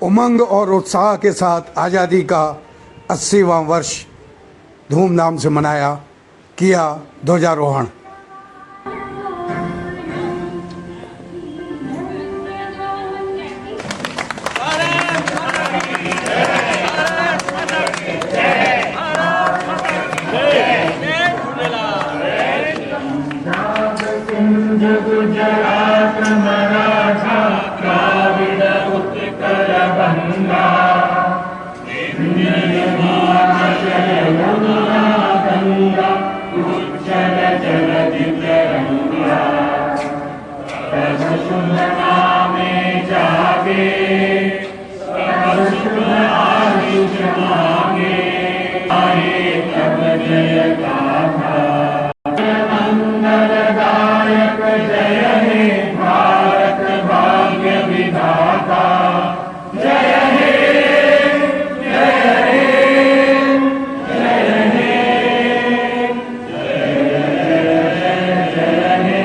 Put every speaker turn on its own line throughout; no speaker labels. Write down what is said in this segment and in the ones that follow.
उमंग और उत्साह के साथ आज़ादी का 80वां वर्ष धूमधाम से मनाया, किया ध्वजारोहण।
गुजरात मराठा द्राविड़ उत्कल बंगा गंगा उज्जल जलधि तरंगा तब शुभ नामे जागे तब शुभ आयुष मांगे आए तब जय गाथा मंगलदायक जय हे भारत भाग्य विधाता जय हे जय हे जय हे जय हे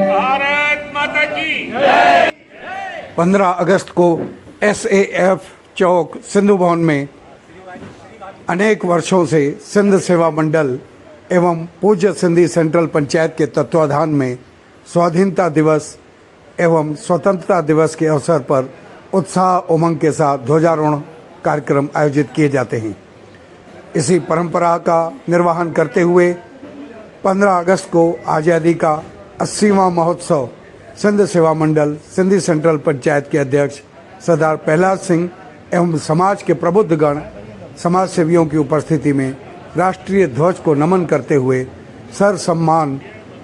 भारत माता की जय।
15 अगस्त को SAF चौक सिंधु भवन में अनेक वर्षों से सिंध सेवा मंडल एवं पूज्य सिंधी सेंट्रल पंचायत के तत्वाधान में स्वाधीनता दिवस एवं स्वतंत्रता दिवस के अवसर पर उत्साह उमंग के साथ ध्वजारोहण कार्यक्रम आयोजित किए जाते हैं। इसी परंपरा का निर्वहन करते हुए 15 अगस्त को आज़ादी का 80वां महोत्सव सिंध सेवा मंडल सिंधी सेंट्रल पंचायत के अध्यक्ष सरदार प्रहलाद सिंह एवं समाज के प्रबुद्धगण समाज सेवियों की उपस्थिति में राष्ट्रीय ध्वज को नमन करते हुए सर सम्मान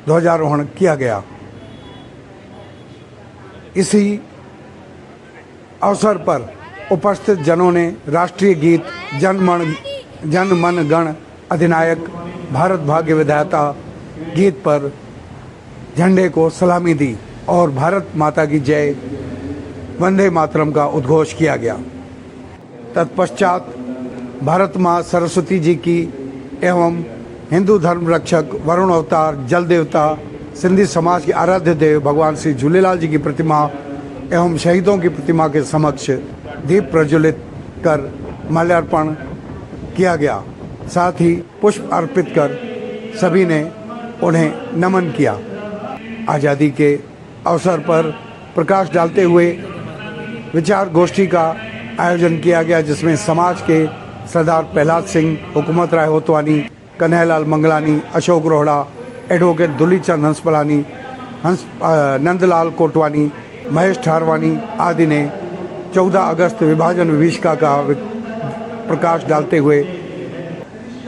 ध्वजारोहण किया गया। इसी अवसर पर उपस्थित जनों ने राष्ट्रीय गीत जन मन गण अधिनायक भारत भाग्य विधाता गीत पर झंडे को सलामी दी और भारत माता की जय वंदे मातरम का उद्घोष किया गया। तत्पश्चात भारत माँ सरस्वती जी की एवं हिंदू धर्म रक्षक वरुण अवतार जल देवता सिंधी समाज के आराध्य देव भगवान श्री झूलेलाल जी की प्रतिमा एवं शहीदों की प्रतिमा के समक्ष दीप प्रज्वलित कर माल्यार्पण किया गया। साथ ही पुष्प अर्पित कर सभी ने उन्हें नमन किया। आज़ादी के अवसर पर प्रकाश डालते हुए विचार गोष्ठी का आयोजन किया गया, जिसमें समाज के सरदार प्रहलाद सिंह, हुकूमत राय होतवानी, कन्हैयालाल मंगलानी, अशोक रोहड़ा, एडवोकेट दुलीचंद हंसपलानी, नंदलाल कोटवानी, महेश ठारवानी आदि ने 14 अगस्त विभाजन विभीषिका का प्रकाश डालते हुए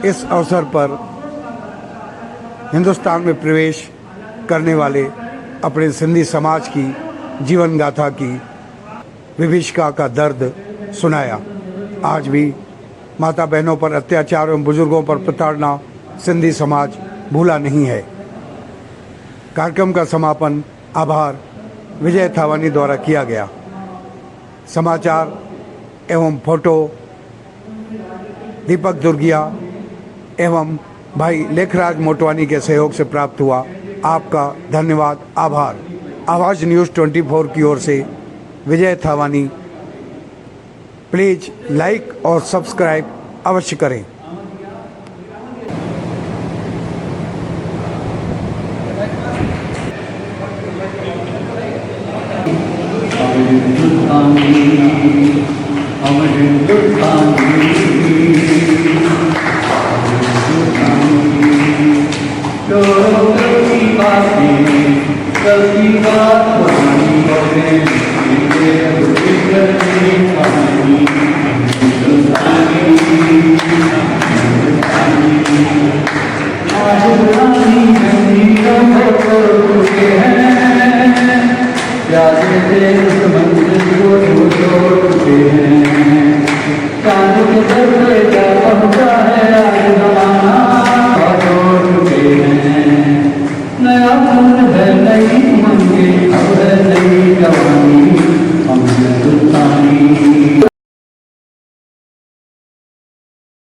इस अवसर पर हिंदुस्तान में प्रवेश करने वाले अपने सिंधी समाज की जीवन गाथा की विभीषिका का दर्द सुनाया। आज भी माता बहनों पर अत्याचार एवं बुजुर्गों पर प्रताड़ना सिंधी समाज भूला नहीं है। कार्यक्रम का समापन आभार विजय थावानी द्वारा किया गया। समाचार एवं फोटो दीपक दुर्गिया एवं भाई लेखराज मोटवानी के सहयोग से प्राप्त हुआ। आपका धन्यवाद, आभार। आवाज़ न्यूज़ 24 की ओर से विजय थावानी। प्लीज़ लाइक और सब्सक्राइब अवश्य करें।
चांद के दर पे क्या पहुंचा है आज जमाना।